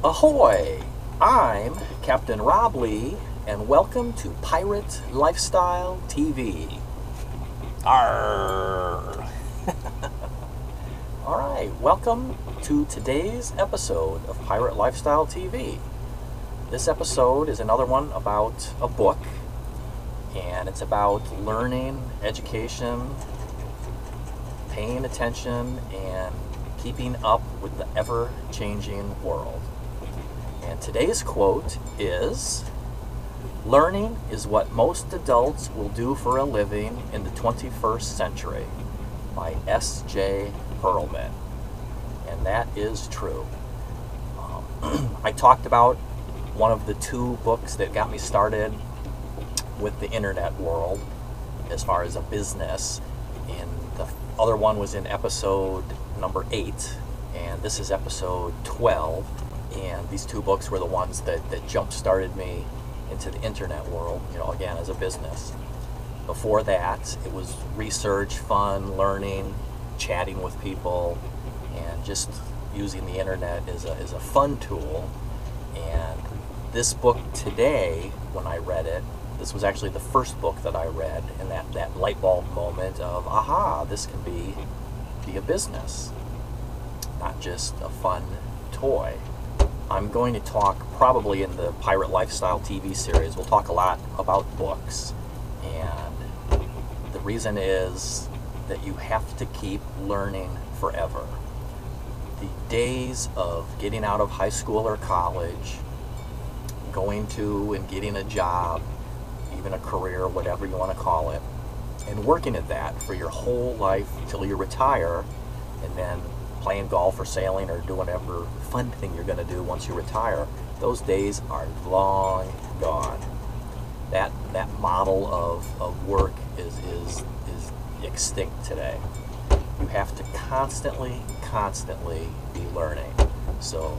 Ahoy! I'm Captain Rob Lee, and welcome to Pirate Lifestyle TV. Arr! Alright, welcome to today's episode of Pirate Lifestyle TV. This episode is another one about a book, and it's about learning, education, paying attention, and keeping up with the ever-changing world. And today's quote is, "Learning is what most adults will do for a living in the 21st century," by S.J. Perlman. And that is true. I talked about one of the two books that got me started with the internet world as far as a business, and the other one was in episode number 8, and this is episode 12. And these two books were the ones that jump-started me into the internet world, again, as a business. Before that, it was research, fun, learning, chatting with people, and just using the internet as a fun tool. And this book today, when I read it, this was actually the first book that I read, and that light bulb moment of, aha, this can be a business, not just a fun toy. I'm going to talk, probably in the Pirate Lifestyle TV series, we'll talk a lot about books. And the reason is that you have to keep learning forever. The days of getting out of high school or college, going to and getting a job, even a career, whatever you want to call it, and working at that for your whole life till you retire, and then playing golf or sailing or doing whatever fun thing you're going to do once you retire, those days are long gone. That model of work is extinct today. You have to constantly be learning. So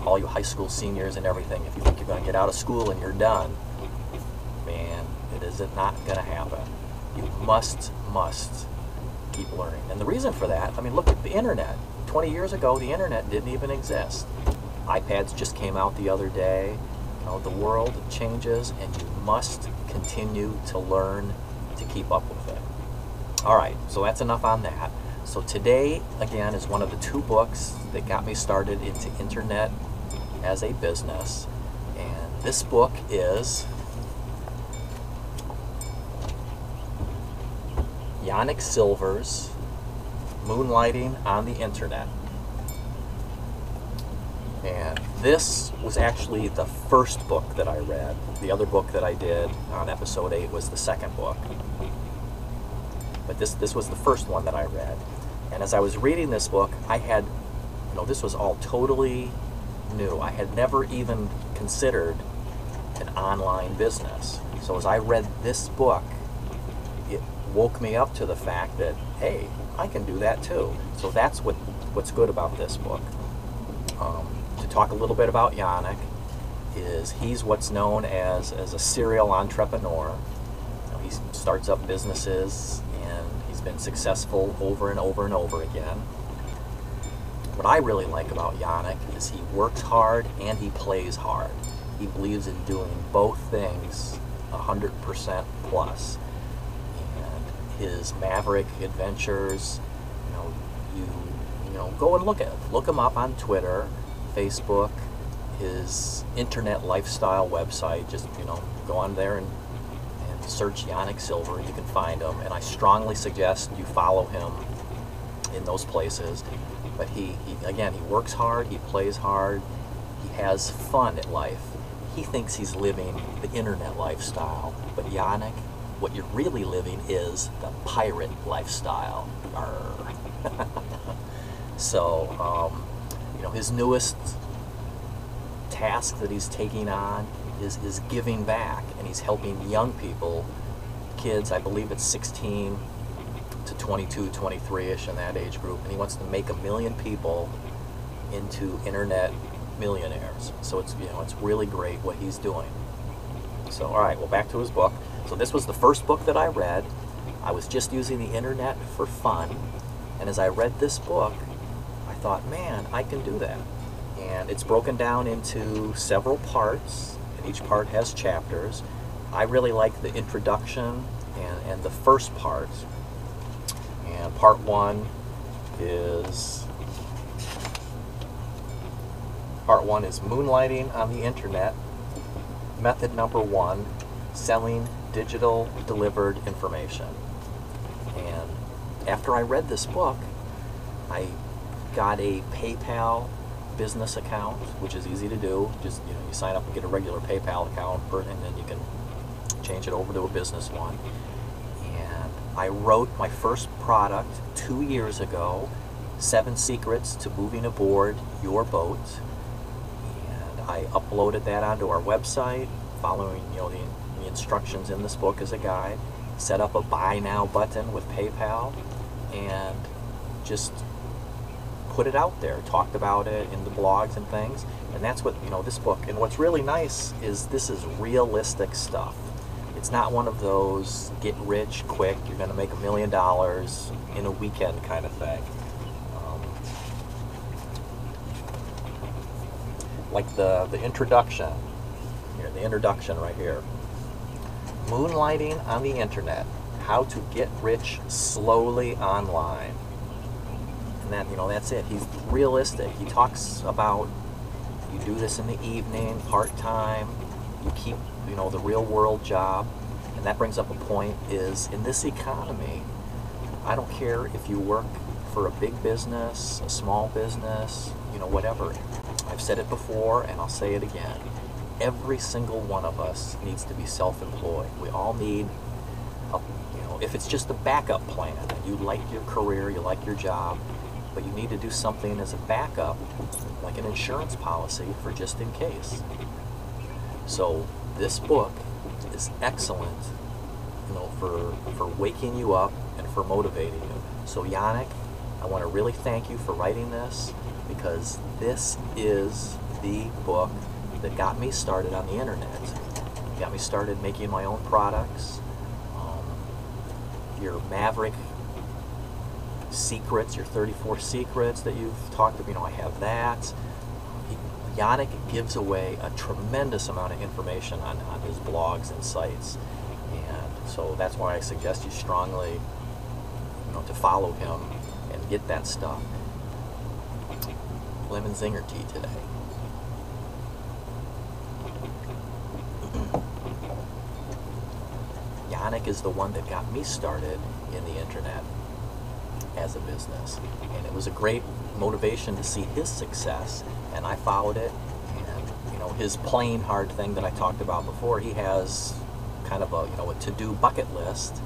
all you high school seniors and everything, if you think you're going to get out of school and you're done, man, it is not going to happen. You must keep learning. And the reason for that, look at the internet. 20 years ago, the internet didn't even exist. iPads just came out the other day. The world changes, and you must continue to learn to keep up with it. Alright, so that's enough on that. So today, again, is one of the two books that got me started into internet as a business. And this book is Yanik Silver's Moonlighting on the Internet. And this was actually the first book that I read. The other book that I did on episode 8 was the second book. But this was the first one that I read. And as I was reading this book, I had, this was all totally new. I had never even considered an online business. So as I read this book, it woke me up to the fact that, hey, I can do that too. So that's what's good about this book. To talk a little bit about Yanik, he's what's known as a serial entrepreneur. He starts up businesses, and he's been successful over and over and over again. What I really like about Yanik is he works hard and he plays hard. He believes in doing both things 100% plus. His maverick adventures, go and look him up on Twitter, Facebook, his internet lifestyle website. Just go on there and search Yanik Silver, and you can find him. And I strongly suggest you follow him in those places. But he works hard, he plays hard, he has fun at life. He thinks he's living the internet lifestyle, but Yanik, what you're really living is the pirate lifestyle. So, his newest task that he's taking on is giving back, and he's helping young people, kids, I believe it's 16 to 22, 23-ish in that age group, and he wants to make 1 million people into internet millionaires. So it's really great what he's doing. So, all right, well, back to his book. So this was the first book that I read. I was just using the internet for fun, and as I read this book, I thought, man, I can do that. and it's broken down into several parts, and each part has chapters. I really like the introduction and the first part. And part one is moonlighting on the internet. Method number 1, selling digital delivered information. And after I read this book, I got a PayPal business account, which is easy to do. Just, you sign up and get a regular PayPal account, and then you can change it over to a business one. And I wrote my first product 2 years ago, 7 Secrets to Moving Aboard Your Boat. And I uploaded that onto our website, following the instructions in this book as a guide. Set up a buy now button with PayPal, and just put it out there. Talked about it in the blogs and things. And that's what this book. And what's really nice is this is realistic stuff. It's not one of those get rich quick, you're going to make $1 million in a weekend kind of thing. Like the introduction. Here, the introduction right here. Moonlighting on the internet. How to get rich slowly online. And that's it. He's realistic. He talks about you do this in the evening, part-time, you keep the real world job. And that brings up a point, is in this economy, I don't care if you work for a big business, a small business, whatever. I've said it before and I'll say it again. Every single one of us needs to be self-employed. We all need if it's just a backup plan, you like your career, you like your job, but you need to do something as a backup, like an insurance policy for just in case. So this book is excellent, for waking you up and for motivating you. So Yanik, I want to really thank you for writing this, because this is the book that got me started on the internet. Got me started making my own products. Your Maverick secrets, your 34 secrets that you've talked about, I have that. Yanik gives away a tremendous amount of information on his blogs and sites. And so that's why I suggest you strongly, to follow him and get that stuff. Lemon Zinger tea today. Yanik is the one that got me started in the internet as a business, and it was a great motivation to see his success, and I followed it. And his plain hard thing that I talked about before, he has kind of a to-do bucket list,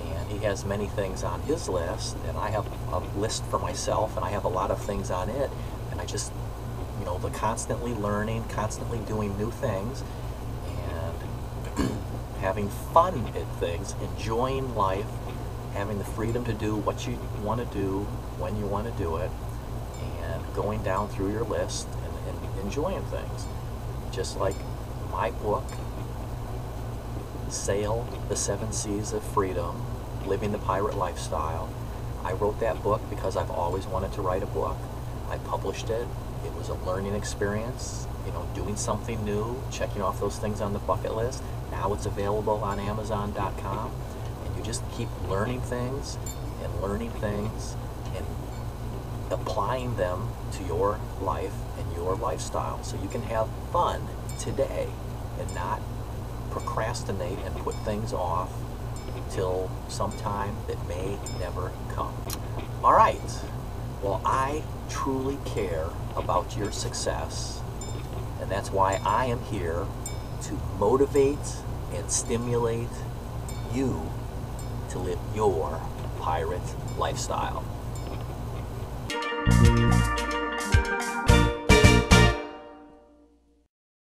and he has many things on his list, and I have a list for myself, and I have a lot of things on it, and I just the constantly learning, constantly doing new things, and having fun at things, enjoying life, having the freedom to do what you want to do when you want to do it, and going down through your list and enjoying things. Just like my book, Sail the 7 Seas of Freedom, Living the Pirate Lifestyle. I wrote that book because I've always wanted to write a book. I published it. It was a learning experience, doing something new, checking off those things on the bucket list. Now it's available on Amazon.com, and you just keep learning things and applying them to your life and your lifestyle, so you can have fun today and not procrastinate and put things off till sometime that may never come. All right. Well, I truly care about your success, and that's why I am here to motivate and stimulate you to live your pirate lifestyle.